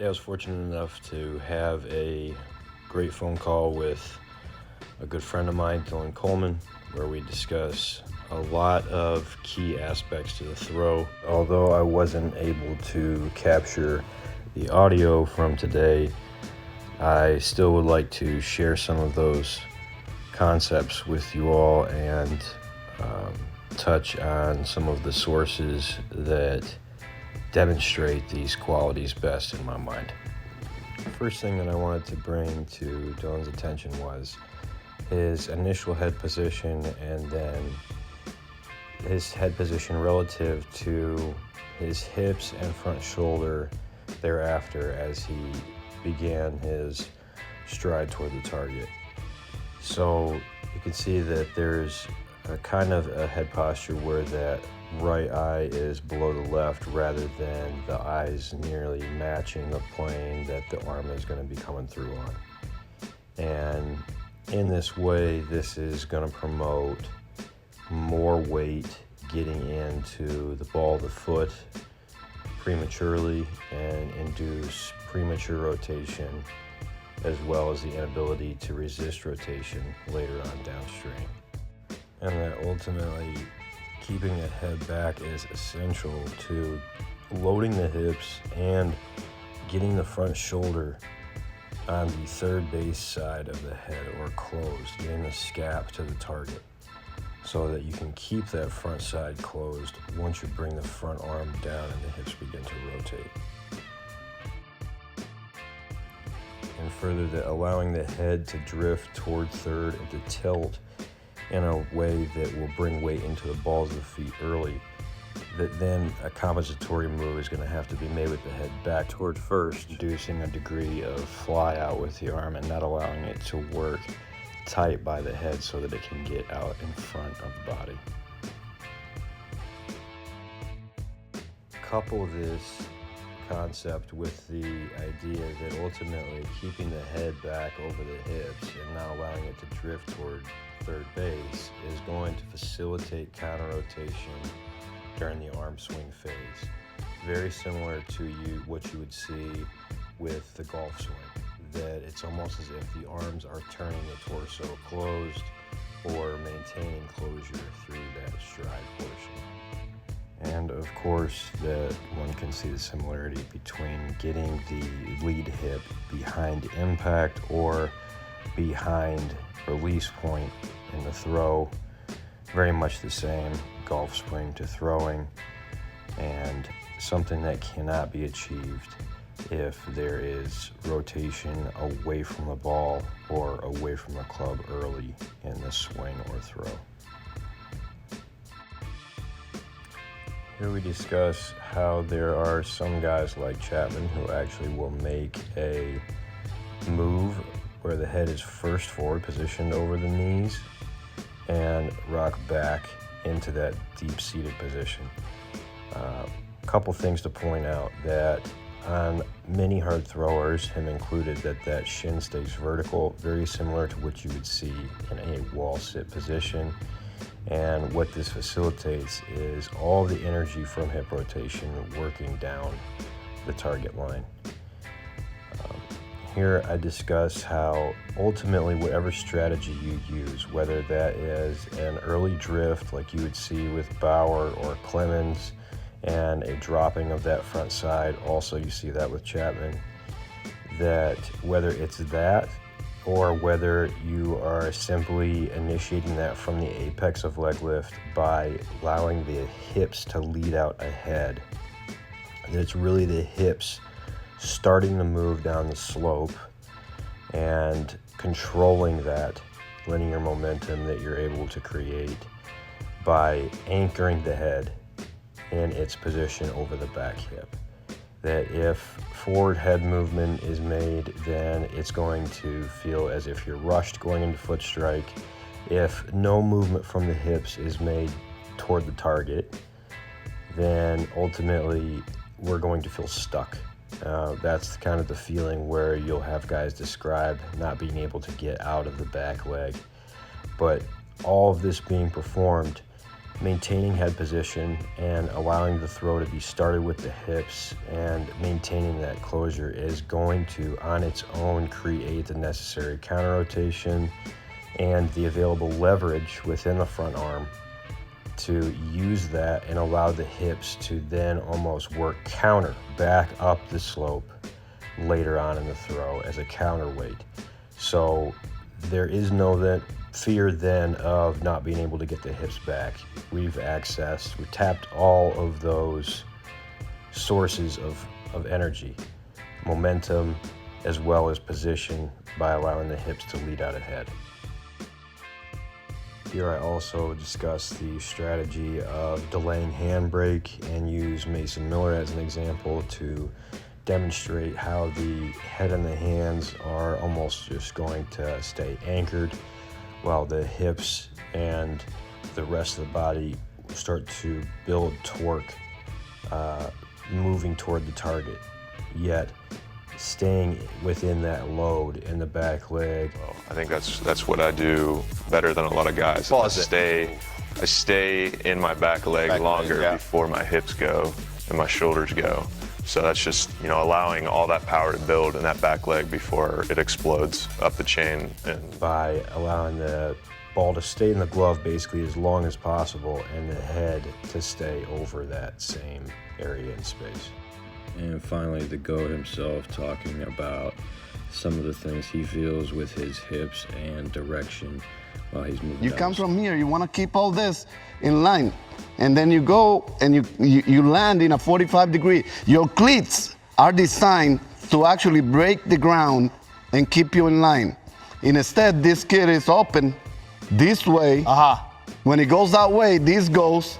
I was fortunate enough to have a great phone call with a good friend of mine, Coleman, where we discuss a lot of key aspects to the throw. Although I wasn't able to capture the audio from today, I still would like to share some of those concepts with you all and touch on some of the sources that demonstrate these qualities best in my mind. The first thing that I wanted to bring to Dylan's attention was his initial head position and then his head position relative to his hips and front shoulder thereafter as he began his stride toward the target. So you can see that there's a kind of a head posture where that right eye is below the left rather than the eyes nearly matching the plane that the arm is going to be coming through on. And in this way, this is going to promote more weight getting into the ball of the foot prematurely and induce premature rotation, as well as the inability to resist rotation later on downstream. And that ultimately keeping the head back is essential to loading the hips and getting the front shoulder on the third base side of the head or closed, getting the scap to the target so that you can keep that front side closed once you bring the front arm down and the hips begin to rotate. And further, that allowing the head to drift toward third and to tilt in a way that will bring weight into the balls of the feet early, that then a compensatory move is going to have to be made with the head back toward first, inducing a degree of fly out with the arm and not allowing it to work tight by the head so that it can get out in front of the body. Couple this concept with the idea that ultimately keeping the head back over the hips and not allowing it to drift toward third base is going to facilitate counter rotation during the arm swing phase. Very similar to what you would see with the golf swing, that it's almost as if the arms are turning the torso closed or maintaining closure through that stride portion. And of course, that one can see the similarity between getting the lead hip behind impact or behind release point in the throw. Very much the same, golf swing to throwing, and something that cannot be achieved if there is rotation away from the ball or away from the club early in the swing or throw. Here we discuss how there are some guys like Chapman who actually will make a move where the head is first forward positioned over the knees and rock back into that deep-seated position. Couple things to point out: that on many hard throwers, him included, that shin stays vertical, very similar to what you would see in a wall sit position. And what this facilitates is all the energy from hip rotation working down the target line. Here I discuss how ultimately whatever strategy you use, whether that is an early drift like you would see with Bauer or Clemens and a dropping of that front side, also you see that with Chapman, that whether it's that or whether you are simply initiating that from the apex of leg lift by allowing the hips to lead out ahead, that it's really the hips starting to move down the slope and controlling that linear momentum that you're able to create by anchoring the head in its position over the back hip. That if forward head movement is made, then it's going to feel as if you're rushed going into foot strike. If no movement from the hips is made toward the target, then ultimately we're going to feel stuck. That's kind of the feeling where you'll have guys describe not being able to get out of the back leg. But all of this being performed maintaining head position and allowing the throw to be started with the hips and maintaining that closure is going to, on its own, create the necessary counter rotation and the available leverage within the front arm to use that and allow the hips to then almost work counter back up the slope later on in the throw as a counterweight. So there is no fear then of not being able to get the hips back. We've tapped all of those sources of energy, momentum, as well as position by allowing the hips to lead out ahead. Here I also discuss the strategy of delaying handbrake and use Mason Miller as an example to demonstrate how the head and the hands are almost just going to stay anchored while the hips and the rest of the body start to build torque, moving toward the target, yet staying within that load in the back leg. I think that's what I do better than a lot of guys. I stay in my back leg longer before my hips go and my shoulders go. So that's just, allowing all that power to build in that back leg before it explodes up the chain. And by allowing the ball to stay in the glove basically as long as possible and the head to stay over that same area in space. And finally, the GOAT himself talking about some of the things he feels with his hips and direction while he's moving. You come from here, you want to keep all this in line, and then you go and you land in a 45 degree. Your cleats are designed to actually break the ground and keep you in line. Instead, this kid is open this way. When it goes that way, this goes,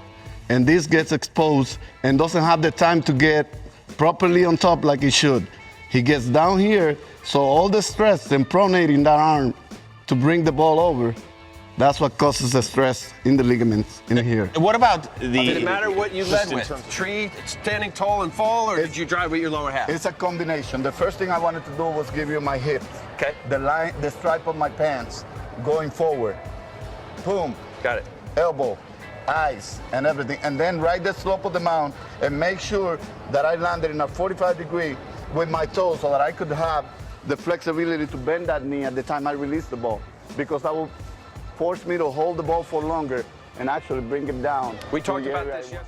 and this gets exposed and doesn't have the time to get properly on top like it should. He gets down here, so all the stress and pronating that arm to bring the ball over, that's what causes the stress in the ligaments in here. What about the... Did it matter what you led with? Tree, standing tall and fall, or did you drive with your lower half? It's a combination. The first thing I wanted to do was give you my hips. Okay. The stripe of my pants going forward. Boom. Got it. Elbow, eyes, and everything. And then ride the slope of the mound and make sure that I landed in a 45 degree with my toes so that I could have the flexibility to bend that knee at the time I release the ball, because that will force me to hold the ball for longer and actually bring it down. We talked about this yesterday.